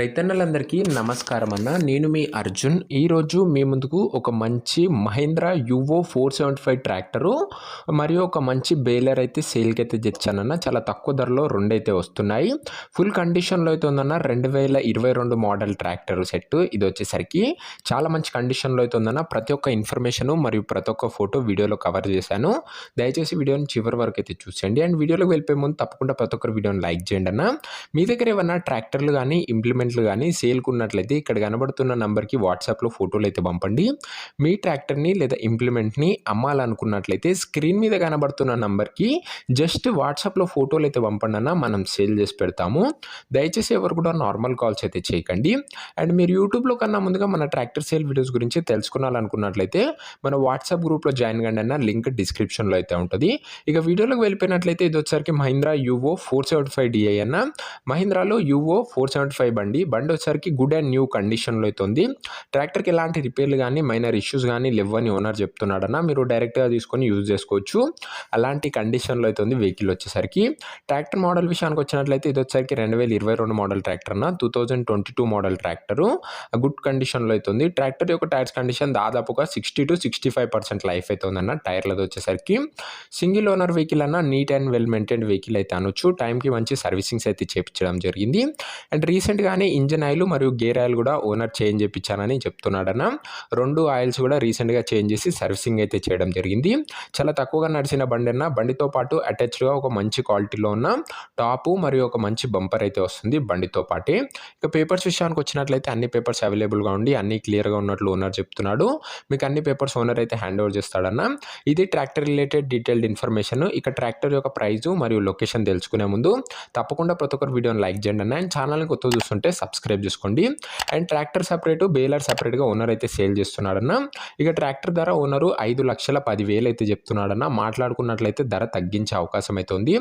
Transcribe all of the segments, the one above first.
రైతన్నలందరికీ నమస్కారం అన్న. నేను మీ అర్జున్. ఈరోజు మీ ముందుకు ఒక మంచి మహేంద్ర యువో 475 ట్రాక్టరు మరియు ఒక మంచి బేలర్ అయితే సేల్కి అయితే తెచ్చానన్న. చాలా తక్కువ ధరలో రెండైతే వస్తున్నాయి. ఫుల్ కండిషన్లో అయితే ఉందన్న. 2022 మోడల్ ట్రాక్టర్ సెట్ ఇది వచ్చేసరికి చాలా మంచి కండిషన్లో అయితే ఉందన్న. ప్రతి ఒక్క ఇన్ఫర్మేషన్ మరియు ప్రతి ఒక్క ఫోటో వీడియోలో కవర్ చేశాను. దయచేసి వీడియోని చివరి వరకు అయితే చూసేయండి. అండ్ వీడియోలోకి వెళ్ళిపోయే ముందు తప్పకుండా ప్రతి ఒక్కరు వీడియోని లైక్ చేయండి అన్న. మీ దగ్గర ఏమన్నా ట్రాక్టర్లు కానీ కానీ సేల్కు ఉన్నట్లయితే ఇక్కడ కనబడుతున్న నంబర్కి వాట్సాప్లో ఫోటోలు అయితే పంపండి. మీ ట్రాక్టర్ని లేదా ఇంప్లిమెంట్ని అమ్మాలనుకున్నట్లయితే స్క్రీన్ మీద కనబడుతున్న నంబర్కి జస్ట్ వాట్సాప్లో ఫోటోలు అయితే పంపండి అన్న, మనం సేల్ చేసి పెడతాము. దయచేసి ఎవరు కూడా నార్మల్ కాల్స్ అయితే చేయకండి. అండ్ మీరు యూట్యూబ్లో కన్నా ముందుగా మన ట్రాక్టర్ సేల్ వీడియోస్ గురించి తెలుసుకోవాలనుకున్నట్లయితే మన వాట్సాప్ గ్రూప్లో జాయిన్ కండి అన్న, లింక్ డిస్క్రిప్షన్లో అయితే ఉంటుంది. ఇక వీడియోలోకి వెళ్ళిపోయినట్లయితే ఇది వచ్చేసరికి మహీంద్రా యువో 475 DI అన్న. మహీంద్రాలో యువో 475 బండి వచ్చేసరికి గుడ్ అండ్ న్యూ కండిషన్లో అయితే ఉంది. ట్రాక్టర్కి ఎలాంటి రిపేర్లు కానీ మైనర్ ఇష్యూస్ కానీ లేవని ఓనర్ చెప్తున్నాడన్న. మీరు డైరెక్ట్గా తీసుకొని యూజ్ చేసుకోవచ్చు. అలాంటి కండిషన్లో అయితే ఉంది వెహికల్ వచ్చేసరికి. ట్రాక్టర్ మోడల్ విషయానికి వచ్చినట్లయితే ఇది వచ్చేసరికి 2022 మోడల్ ట్రాక్టర్ అన్న. 2022 మోడల్ ట్రాక్టరు గుడ్ కండిషన్లో అయితే ఉంది. ట్రాక్టర్ యొక్క టైర్స్ కండిషన్ దాదాపుగా 60 to 65% లైఫ్ అయితే ఉందన్న. టైర్లది వచ్చేసరికి సింగిల్ ఓనర్ వెహికల్ అన్న, neat and well maintain vehicle అయితే అనొచ్చు. టైంకి మంచి సర్వీసింగ్స్ అయితే చేయించడం జరిగింది. అండ్ రీసెంట్గానే ఇంజన్ ఆయిల్ మరియు గేర్ ఆయిల్ కూడా ఓనర్ చేంజ్ చేయించానని చెప్తున్నాడన్న. 2 ఆయిల్స్ కూడా రీసెంట్గా చేంజ్ చేసి సర్వీసింగ్ అయితే చేయడం జరిగింది. చాలా తక్కువగా నడిచిన బండి అన్న. బండితో పాటు అటాచ్డ్గా ఒక మంచి క్వాలిటీలో ఉన్న టాపు మరియు ఒక మంచి బంపర్ అయితే వస్తుంది బండితో పాటే. ఇక పేపర్స్ విషయానికి వచ్చినట్లయితే అన్ని పేపర్స్ అవైలబుల్గా ఉండి అన్ని క్లియర్గా ఉన్నట్లు ఓనర్ చెప్తున్నాడు. మీకు అన్ని పేపర్స్ ఓనర్ అయితే హ్యాండ్ ఓవర్ చేస్తాడన్న. ఇది ట్రాక్టర్ రిలేటెడ్ డీటెయిల్డ్ ఇన్ఫర్మేషన్. ఇక ట్రాక్టర్ యొక్క ప్రైజు మరియు లొకేషన్ తెలుసుకునే ముందు తప్పకుండా ప్రతి ఒక్కరు వీడియోని లైక్ చేయండి అన్న. అండ్ ఛానల్ని కొత్త చూస్తుంటే సబ్స్క్రైబ్ చేసుకోండి. అండ్ ట్రాక్టర్ సపరేటు బేలర్ సపరేట్గా ఓనర్ అయితే సేల్ చేస్తున్నాడన్న. ఇక ట్రాక్టర్ ధర ఓనరు 5,10,000 అయితే చెప్తున్నాడన్న. మాట్లాడుకున్నట్లయితే ధర తగ్గించే అవకాశం అయితే ఉంది.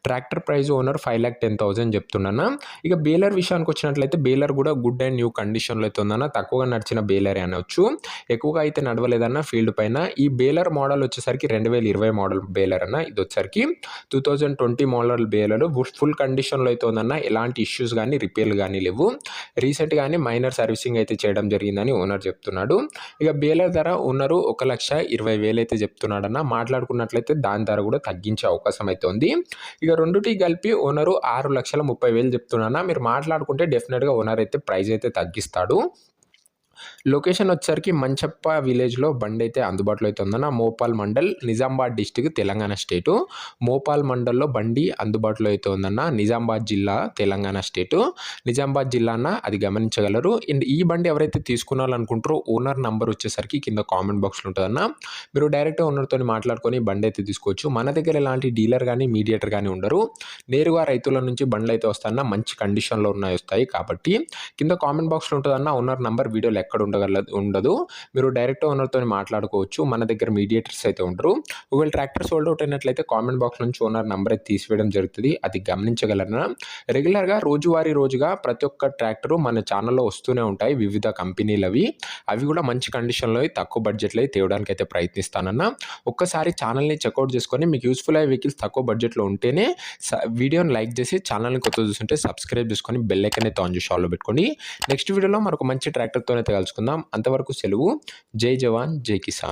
ట్రాక్టర్ ప్రైస్ ఓనర్ 5,10,000 చెప్తున్నా. ఇక బేలర్ విషయానికి వచ్చినట్లయితే బేలర్ కూడా గుడ్ అండ్ న్యూ కండిషన్లో అయితే ఉందన్న. తక్కువగా నడిచిన బేలరే అనొచ్చు. ఎక్కువగా అయితే నడవలేదన్న ఫీల్డ్ పైన. ఈ బేలర్ మోడల్ వచ్చేసరికి 2020 మోడల్ బేలర్ అన్న. ఇది వచ్చేసరికి 2020 మోడల్ బేలర్ ఫుల్ కండిషన్లో అయితే ఉందన్న. ఎలాంటి ఇష్యూస్ కానీ రిపేర్లు కానీ లేవు. రీసెంట్గానే మైనర్ సర్వీసింగ్ అయితే చేయడం జరిగిందని ఓనర్ చెప్తున్నాడు. ఇక బేలర్ ధర ఓనరు 1,20,000 అయితే చెప్తున్నాడన్న. మాట్లాడుకున్నట్లయితే దాని ధర కూడా తగ్గించే అవకాశం అయితే ఉంది. ఇక రెండుటి కలిపి ఓనరు 6,30,000 చెప్తున్నా. మీరు మాట్లాడుకుంటే డెఫినెట్గా ఓనర్ అయితే ప్రైస్ అయితే తగ్గిస్తాడు. లొకేషన్ వచ్చేసరికి మంచప్ప విలేజ్లో బండి అయితే అందుబాటులో అయితే ఉందన్న. మోపాల్ మండల్, నిజామాబాద్ డిస్టిక్, తెలంగాణ స్టేటు. మోపాల్ మండల్లో బండి అందుబాటులో అయితే ఉందన్న. నిజామాబాద్ జిల్లా, తెలంగాణ స్టేటు. నిజామాబాద్ జిల్లా అన్న, అది గమనించగలరు. అండ్ ఈ బండి ఎవరైతే తీసుకోవాలనుకుంటారో ఓనర్ నంబర్ వచ్చేసరికి కింద కామెంట్ బాక్స్లో ఉంటుందన్న. మీరు డైరెక్ట్గా ఓనర్తో మాట్లాడుకొని బండి అయితే తీసుకోవచ్చు. మన దగ్గర ఎలాంటి డీలర్ కానీ మీడియేటర్ కానీ ఉండరు. నేరుగా రైతుల నుంచి బండ్లు అయితే వస్తాయన్న. మంచి కండిషన్లో ఉన్నాయి వస్తాయి కాబట్టి కింద కామెంట్ బాక్స్లో ఉంటుందన్న. ఓనర్ నంబర్ వీడియోలో ఎక్కడ ఉండదు. మీరు డైరెక్ట్ ఓనర్తో మాట్లాడుకోవచ్చు. మన దగ్గర మీడియేటర్స్ అయితే ఉండరు. ఒకవేళ ట్రాక్టర్ సోల్డ్ అవుట్ అయినట్లయితే కామెంట్ బాక్స్ నుంచి ఓనర్ నంబర్ అయితే తీసివేయడం జరుగుతుంది. అది గమనించగలరా. రెగ్యులర్గా రోజుగా ప్రతి ఒక్క ట్రాక్టరు మన ఛానల్లో వస్తూనే ఉంటాయి. వివిధ కంపెనీలు అవి కూడా మంచి కండిషన్లో తక్కువ బడ్జెట్లో తేవడానికి అయితే ప్రయత్నిస్తానన్న. ఒక్కసారి ఛానల్ని చెక్అవుట్ చేసుకొని మీకు యూస్ఫుల్ అయ్యే వెహికల్స్ తక్కువ బడ్జెట్లో ఉంటేనే వీడియోని లైక్ చేసి ఛానల్ని కొత్త చూస్తుంటే సబ్స్క్రైబ్ చేసుకొని బెల్ ఐకాన్ అయితే ఆన్ చేసి ఆల్లో పెట్టుకోండి. నెక్స్ట్ వీడియోలో మరొక మంచి ట్రాక్టర్తో అయితే కలుసుకుందాం. అంతవరకు సెలవు. జై జవాన్, జై కిసాన్.